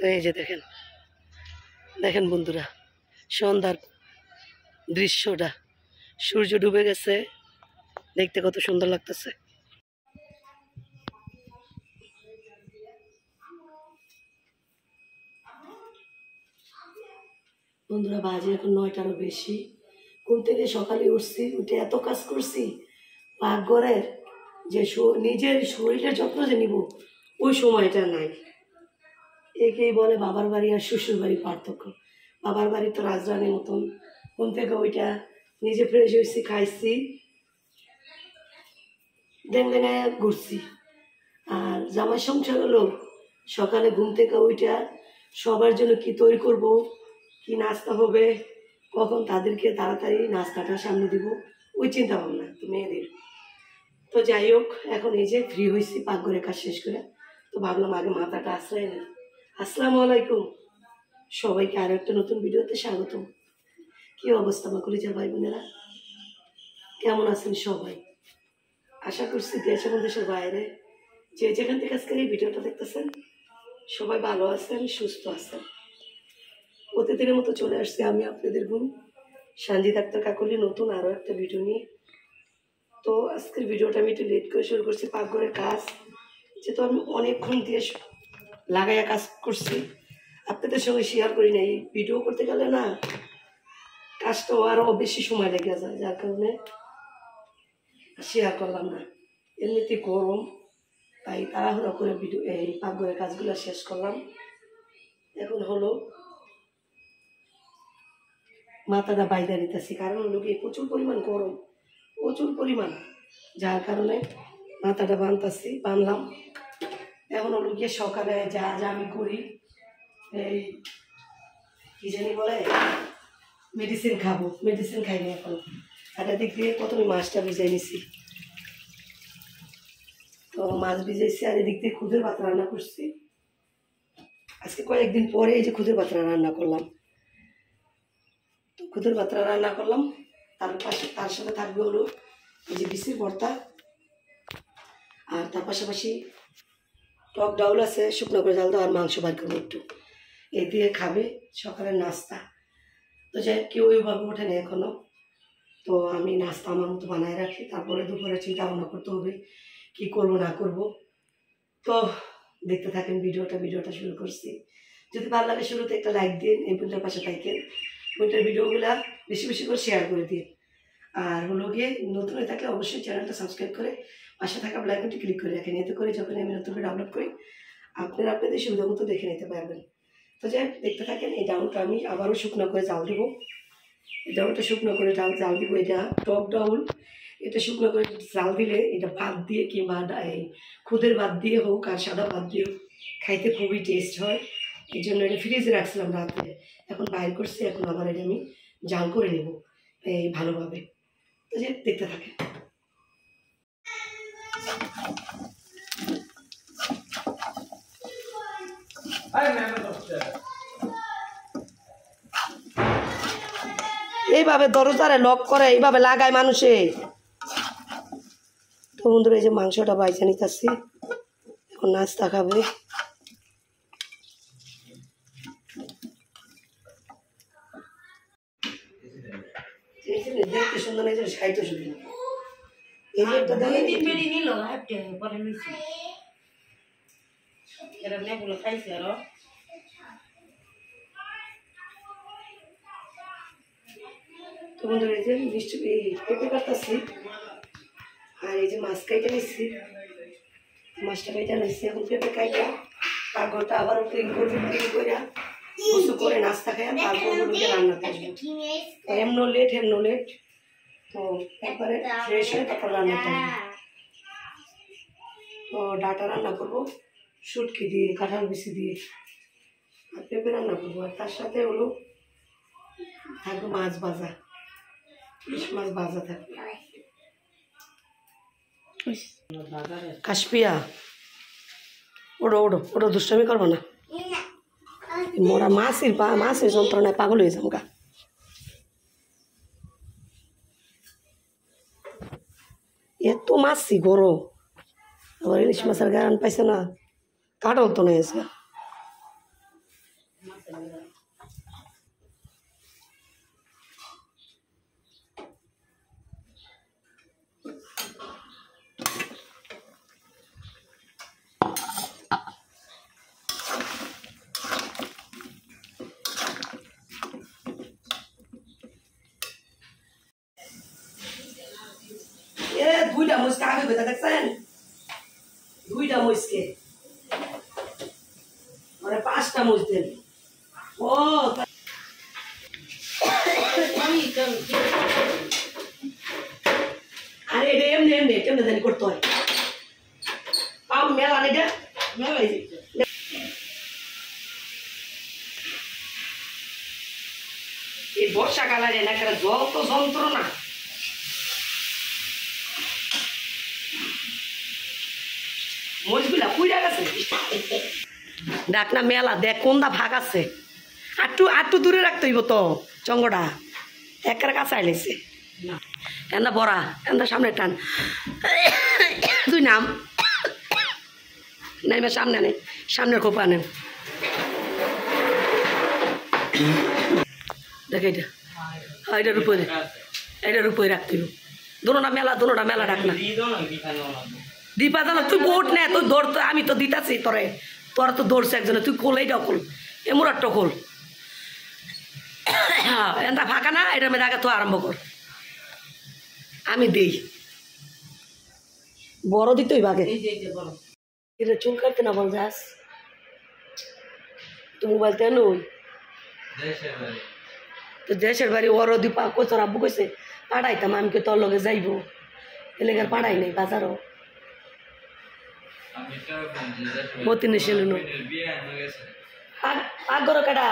তো এই যে দেখেন দেখেন বন্ধুরা সন্ধ্যার দৃশ্যটা, সূর্য ডুবে গেছে, দেখতে কত সুন্দর লাগতেছে। বন্ধুরা বাজে এখন 9টারও বেশি। ঘুম থেকে সকালে উঠছি, উঠে এত কাজ করছি পাকঘরের, যে নিজের শরীরের যত্ন যে নিব ওই সময়টা নাই। একেই বলে বাবার বাড়ি আর শ্বশুর বাড়ির পার্থক্য। বাবার বাড়ি তো রাজরানীর মতন, ঘুম থেকে ওইটা নিজে ফ্রেশ হয়েছি, খাইছি, দেন ঘুরছি। আর জামাই সংসার হলো সকালে ঘুম থেকে ওইটা সবার জন্য কি তৈরি করব, কি নাস্তা হবে, কখন তাদেরকে তাড়াতাড়ি নাস্তাটা সামনে দিব, ওই চিন্তা ভাবনা তো মেয়েদের। তো যাই হোক, এখন এই যে ফ্রি হয়েছি পাকঘরের কাজ শেষ করে, তো ভাবলাম আগে মাথাটা আশ্রয় নিই। আসসালামু আলাইকুম সবাইকে, আরো একটা নতুন ভিডিওতে স্বাগতম। কি অবস্থা মা কলিজার ভাই বোনেরা, কেমন আছেন সবাই? আশা করছি দেশ এবং দেশের বাইরে যে যেখান থেকে আজকের এই ভিডিওটা দেখতেছেন সবাই ভালো আছেন, সুস্থ আছেন। প্রতিদিনের মতো চলে আসছি আমি আপনাদের বোন সানজিদ আক্তার কাকলি নতুন আরও একটা ভিডিও নিয়ে। তো আজকের ভিডিওটা আমি একটু লেট করে শুরু করছি। পাকঘরের কাজ যেহেতু আমি অনেকক্ষণ দিয়ে লাগাইয়া কাজ করছি, আপনাদের সঙ্গে শেয়ার করি না। এই ভিডিও করতে গেলে না কাজটা আরও বেশি সময় লেগে যায়, যার কারণে শেয়ার করলাম না। এমনিতে গরম, তাই তাড়াহুড়া করে ভিডিও এই পাকঘরের কাজগুলো শেষ করলাম। এখন হলো মাথাটা বাইরে দিতেছি, কারণ হলো কি প্রচুর পরিমাণ গরম, প্রচুর পরিমাণ, যার কারণে মাথাটা বানলাম। এখন হলো গিয়ে সকালে যা যা আমি করি, এই কি জানি বলে মেডিসিন খাবো, মেডিসিন খাইনি এখন। একটা দিক দিয়ে প্রথমে মাছটা ভিজাই নিছি, তো মাছ ভিজাইছি, আর এদিক দিয়ে খুদের ভাত রান্না করছি। আজকে কয়েকদিন পরে এই যে খুদের ভাত রান্না করলাম, তো খুদের ভাত রান্না করলাম। তার সাথে থাকবে হলো এই যে বিসির ভর্তা, আর তার পাশাপাশি টক ডাউল আছে, শুকনো করে জাল দাও, আর মাংস বার করবো একটু, এই দিয়ে খাবে সকালের নাস্তা। তো যাই কেউ ওইভাবে ওঠেনি এখনো, তো আমি নাস্তা আমার মতো বানায় রাখি, তারপরে দুপুরে চিন্তা ভাবনা করতে হবে কি করব না করব। তো দেখতে থাকেন ভিডিওটা শুরু করছি। যদি ভালো লাগে শুরুতে একটা লাইক দিন, এই বোনটার পাশে থাকেন, বোনটার ভিডিওগুলা বেশি বেশি করে শেয়ার করে দিন। আর হলো গিয়ে নতুন হয়ে থাকলে অবশ্যই চ্যানেলটা সাবস্ক্রাইব করে পাশে থাকা বেল আইকনটি ক্লিক করে রাখেন, এতে করে যখন আমি নতুন ভিডিও আপলোড করি আপনারা আপনাদের সুবিধা মতো দেখে নিতে পারবেন। তো যাই দেখতে থাকেন। এই ডাউলটা আমি আবারও শুকনো করে জাল দেবো, এই ডাউলটা শুকনো করে জাল দিব। এটা টক ডাউল, এটা শুকনো করে জাল দিলে এটা ভাত দিয়ে কিংবা এই খুদের ভাত দিয়ে হোক আর সাদা ভাত দিয়ে খাইতে খুবই টেস্ট হয়। এই জন্য এটা ফ্রিজে রাখছিলাম রাতে, এখন বাইর করছি, এখন আবার এটা আমি জাল করে নেব এই ভালোভাবে। তো যে দেখতে থাকেন। এইভাবে দরজারে লক করে এইভাবে লাগায় মানুষে। তো বন্ধুরা এই যে মাংসটা বাইচা নিতেছি, এখন নাস্তা খাবে। দেখতে সুন্দর এই যে খাইতে সুন্দর, এই যে একটা খাইছে আরো। তো বন্ধুরা এই যে মিষ্টি পেঁপে কাটতেছি, আর এই যে মাছ কাইটা নিচ্ছি, মাছটা কাইটা নিচ্ছি। এখন পেঁপে কাইটা পাকঘরটা আবার ক্লিন করবো, ক্লিন করে কিছু করে নাস্তা খাই, তারপর রান্না করবো। এমনো লেট, তো একবারে ফ্রেশ হয়ে তারপর রান্না করবো। তো ডাটা রান্না করবো শুটকি দিয়ে, কাঁঠাল বিচি দিয়ে, আর পেঁপে রান্না করবো। আর তার সাথে হলো থাকবে মাছ ভাজা, ইলিশ মাছ ভাজা থাকবে। কাশপিয়া ওটা দুষ্টামি করবো না, মোরা মাছের যন্ত্রণায় পাগল হয়ে যাবো গা। এত মাছছি গরম, আবার ইলিশ মাছের গান পাইছে না, কাটল তো নিয়েছে। দুইটা মুসকে আগে বেঁধে দেখছেন, দুইটা মুসকে মানে 5টা মুস দেন। ও আরে এটা এমনি এমনি কেমনে জানি করতে হয়, পাম মেলা নেই মেলাই। এই বর্ষাকালে না কেন জল তো যন্ত্রণা। মরিচগুলা পুইরা গেছে, ডাকনা মেলা দেখ কোনটা ভাগ আছে, আটটু আটটু দূরে রাখতে হইব তো চঙ্গটা একের কাছে আইলেছে। এন্দা বড়া এন্দা সামনে টান, তুই নাম নাইবা সামনে নেই, সামনের খোপা নেন। দেখ এটা এটার উপরে, এটার উপরে রাখতে হইব। দোনোটা মেলা ডাক না দীপা জানো তুই বোট নে, তুই দৌড়, আমি তো দিতাছি তোরে, তোরা তো দৌড়ছে একজনে, তুই খোল, এইটাও খোল, এমুরারটা খোল। এটা ফাঁকা না, এটার মেয়েদের আগে তো আরম্ভ কর, আমি দিই বড় দিতেই ভাগে। এটা চুল কাটতে না বল যাস, তো মোবাইল তেন তো দেশের বাড়ি ওর দীপা কইস, তোর আব্বু কইছে পাড়াইতাম, আমি কে তোর লগে যাইব, এলাকার পাড়াই নাই বাজারও মতিনে ছিল আগর কাটা।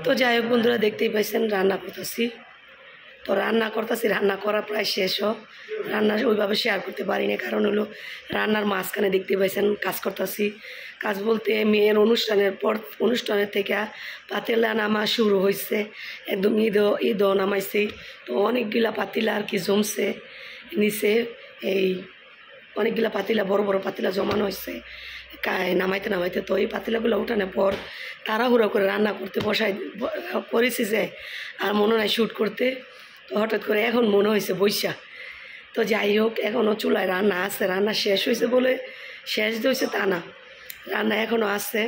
তো যাই হোক বন্ধুরা, দেখতেই পাইছেন রান্না করতেছি, তো রান্না করা প্রায় শেষ হোক। রান্না ওইভাবে শেয়ার করতে পারি না, কারণ হলো রান্নার মাঝখানে দেখতে পাইছেন কাজ করতেছি। কাজ বলতে মেয়ের অনুষ্ঠানের থেকে পাতিলা নামা শুরু হয়েছে, একদম ঈদও নামাইছি। তো অনেকগুলা পাতিলা আর কি জমছে নিচে, এই অনেকগুলা পাতিলা বড় বড় পাতিলা জমানো হয়েছে নামাইতে। তো এই পাতিলাগুলো উঠানোর পর তাড়াহুড়ো করে রান্না করতে করেছি যে আর মনে হয় শ্যুট করতে, তো হঠাৎ করে এখন মনে হয়েছে বৈশা। তো যাই হোক, এখনও চুলায় রান্না আছে, রান্না শেষ হয়েছে বলে শেষ হয়েছে তা না, রান্না এখনও আছে।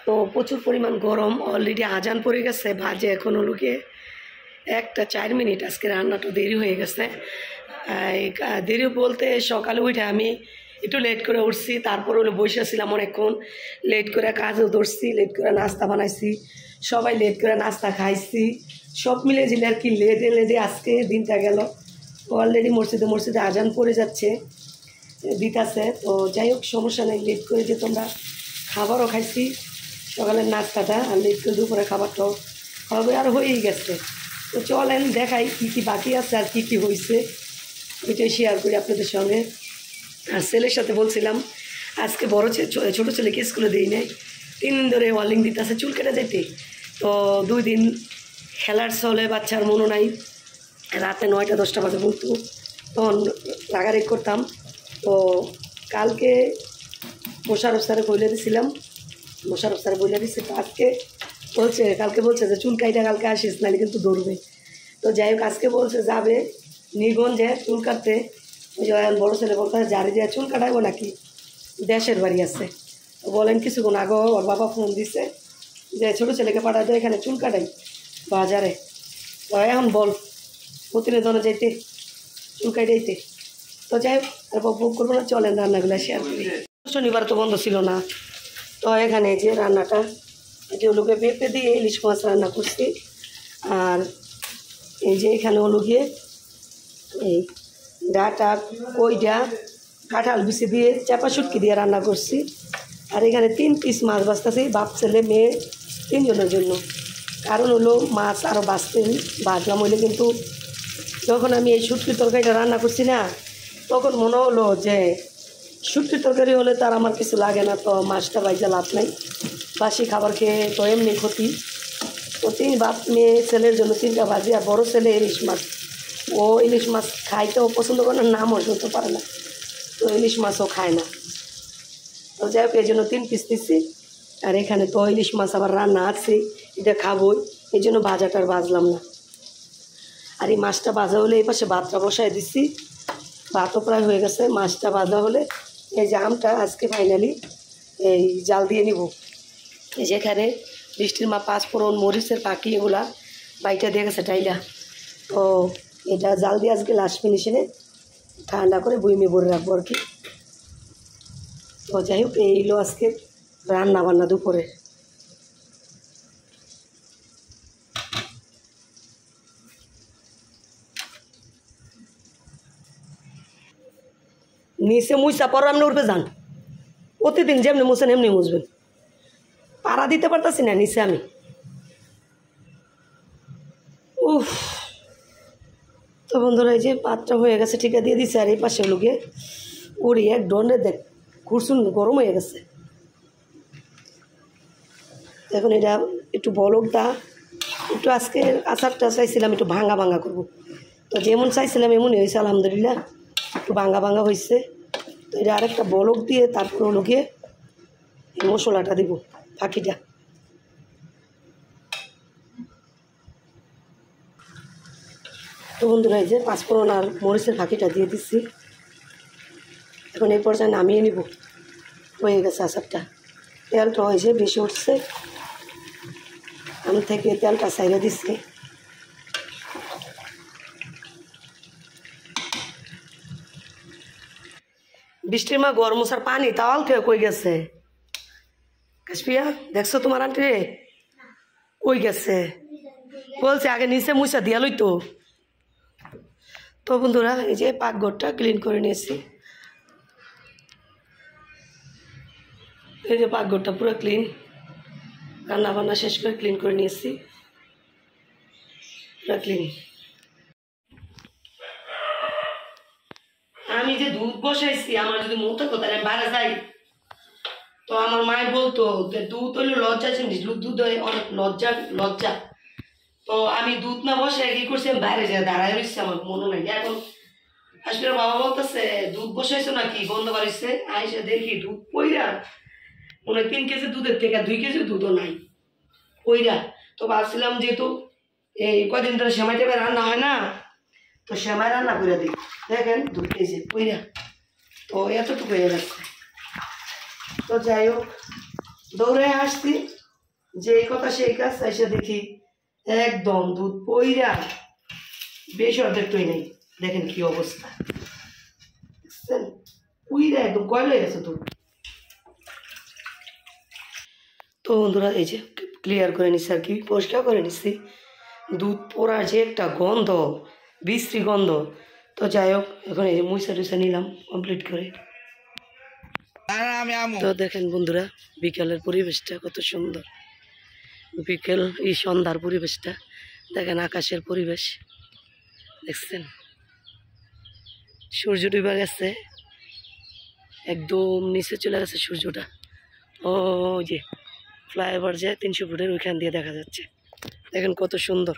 তো প্রচুর পরিমাণ গরম, অলরেডি আজান পড়ে গেছে, বাজে এখনও লুকিয়ে 1টা 4 মিনিট। আজকে রান্নাটা দেরি হয়ে গেছে, দেরি বলতে সকালে উঠে আমি একটু লেট করে উঠছি, তারপর হলো বসেছিলাম অনেকক্ষণ, লেট করে কাজও ধরছি, লেট করে নাস্তা বানাইছি, সবাই লেট করে নাস্তা খাইছি, সব মিলে জিলে আর কি লেটে আজকে দিনটা গেল। অলরেডি মসজিদে আজান পড়ে যাচ্ছে, দিতাছে। তো যাই হোক, সমস্যা নেই, লেট করে যে তোমরা খাবারও খাইছি সকালের নাস্তাটা, আর লেট করে দুপুরে খাবারটাও হবে আর হয়েই গেছে। তো চলেন দেখাই কী বাকি আছে আর কী হয়েছে, ওইটাই শেয়ার করি আপনাদের সঙ্গে। আর ছেলের সাথে বলছিলাম আজকে বড় ছোটো ছেলেকে স্কুলে দিই নাই, 3 দিন ধরে ওয়ার্লিং দিতে আছে চুল কেটে যেতে। তো 2 দিন খেলার চলে, বাচ্চার মনে নাই, রাতে 9টা 10টা বাজে বলতো, তখন রাগারেগ করতাম। তো কালকে মোশারফ স্যারে বলে দিয়েছিলাম, মোশারফ স্যারে বলে দিচ্ছে, তো কালকে বলছে যে চুল কাইটা কালকে আসিস, নাহলে কিন্তু দৌড়বে। তো যাই হোক, আজকে বলছে যাবে নির্গঞ্জে চুল কাটতে। ওই যে বড়ো ছেলে বলতে জারি দিয়ে চুল কাটাইবো নাকি, দেশের বাড়ি আছে। তো বলেন কিছুক্ষণ আগেও ওর বাবা ফোন দিছে যে ছোটো ছেলেকে পাঠায় দেয় এখানে চুল কাটাই বাজারে। তো এখন বল প্রতিবেদনে যেতে চুল কাটাইতে। তো যাই হোক, তারপর বুক করবো না, চলেন রান্নাগুলো শেয়ার করি। শনিবার তো বন্ধ ছিল না, তো এখানে যে রান্নাটা যে ওগুলোকে পেঁপে দিয়ে ইলিশ মাছ রান্না করছি, আর এই যে এখানে হলো গিয়ে এই ডাটা কইডা কাঁঠাল বিচি দিয়ে চাপা শুটকি দিয়ে রান্না করছি। আর এখানে 3 পিস মাছ বাঁচতেছি, বাপ ছেলে মেয়ে 3 জনের জন্য। কারণ হলো মাছ আরও বাঁচলাম হইলে, কিন্তু যখন আমি এই শুটকির তরকারিটা রান্না করছি না, তখন মনে হলো যে শুটকির তরকারি হলে তার আমার কিছু লাগে না, তো মাছটা বাইজা লাভ নাই, বাসি খাবার খেয়ে তো এমনি ক্ষতি। তো 3 বাপ মেয়ে ছেলের জন্য 3টা ভাজি। আর বড়ো ছেলে ইলিশ মাছ, ও ইলিশ মাছ খাইতেও পছন্দ করে না, নামও শুনতে পারে না, তো ইলিশ মাছও খায় না। তো যাই হোক এই জন্য 3 পিস নিচ্ছি। আর এখানে তো ইলিশ মাছ আবার রান্না আছে, এটা খাবোই, এই জন্য ভাজাটার ভাজলাম না। আর এই মাছটা ভাজা হলে এই পাশে ভাতটা বসায় দিচ্ছি, ভাতও প্রায় হয়ে গেছে। মাছটা ভাজা হলে এই যে আমটা আজকে ফাইনালি এই জাল দিয়ে নিব। এই যেখানে বৃষ্টির মা 5 ফোড়ন মরিচের পাখি এগুলা বাইটা দিয়ে গেছে টাইলা, তো এটা জাল দিয়ে আজকে লাস্ট ফিনিশিংয়ে ঠান্ডা করে বইমে ভরে রাখবো আর কি। তো যাই হোক এইগুলো আজকে রান্না বান্না দুপুরে। নিচে মুইসা পর আপনি উঠবে যান, প্রতিদিন যেমনি মুছেন এমনি মুছবেন, পাড়া দিতে পারতাছি না নিচে আমি। উফ, তো বন্ধুরা এই যে পাতটা হয়ে গেছে, ঠিকা দিয়ে দিচ্ছে। আর এই পাশে লোকে উড়ি এক ডন্ডে দেখ কুরসুন গরম হয়ে গেছে। এখন এটা একটু বলক দা, একটু আজকে আচারটা চাইছিলাম একটু ভাঙা ভাঙা করবো, তো যেমন চাইছিলাম এমনই হয়েছে আলহামদুলিল্লাহ, একটু ভাঙা ভাঙা হয়েছে। তো এটা আরেকটা বলক দিয়ে তারপর লোকে এই মশলাটা দিব পাখিটা। তো বন্ধুরা এই যে 5 ফোড়ন আর মরিচের ফাঁকিটা দিয়ে দিচ্ছি। এখন এই পর্যায়ে নামিয়ে নিব, হয়ে গেছে আচারটা। তেলটা হয়েছে বেশি উঠছে, আমি থেকে তেলটা সাইডে দিচ্ছি। বৃষ্টির মা গরম মশার পানি তাওয়াল থেকে কই গেছে? কাশপিয়া দেখছো তোমার আন্টি রে কই গেছে? বলছে আগে নিচে মুছা দিয়া লইতো। তো বন্ধুরা এই যে পাকঘরটা ক্লিন করে নিয়েছি, এই যে পাকঘরটা পুরো ক্লিন, রান্না বান্না শেষ করে ক্লিন করে নিয়েছি, পুরো ক্লিন। আমি যে দুধ বসাইছি, আমার যদি মন থাকতো তাহলে আমি বাইরে যাই। তো আমার মায়ের বলতো যে দুধ হইলো লজ্জা জিনিস, দুধ হয় অনেক লজ্জা লজ্জা। তো আমি দুধ না বসাই কি করছি, আমি বাইরে যাই দাঁড়ায় রয়েছি, আমার মনে নাই। এখন আসলে বাবা বলতেছে দুধ বসাইছো নাকি গন্ধ বাড়িছে, আইসা দেখি দুধ পইরা মনে 3 কেজি দুধের থেকে 2 কেজি দুধও নাই পইরা। তো ভাবছিলাম যেহেতু এই কদিন ধরে সেমাই টেপে রান্না হয় না, তো সেমাই রান্না করে দিই। দেখেন 2 কেজি পইরা, তো এতটুকু হয়ে গেছে। তো যাই হোক দৌড়ে আসছি, যে কথা সেই কাজ, এসে দেখি একদম দুধ পইরা বেশি অর্ধেকটাই নেই। দেখেন কি অবস্থা, দেখছেন পইরা একদম কয়ল হয়ে গেছে দুধ। তো বন্ধুরা এই যে ক্লিয়ার করে নিচ্ছি আর কি, পরিষ্কার করে নিচ্ছি। দুধ পোড়ার যে একটা গন্ধ, বিশ্রী গন্ধ। তো যাই হোক এখন এই যে মুইসা টুইসা নিলাম কমপ্লিট করে। তো দেখেন বন্ধুরা বিকালের পরিবেশটা কত সুন্দর, বিকেল এই সন্ধ্যার পরিবেশটা দেখেন, আকাশের পরিবেশ দেখছেন, সূর্য ডুবে গেছে, একদম নিচে চলে গেছে সূর্যটা। ও যে ফ্লাইওভার যায় 300 ফুটের ওইখান দিয়ে দেখা যাচ্ছে, দেখেন কত সুন্দর।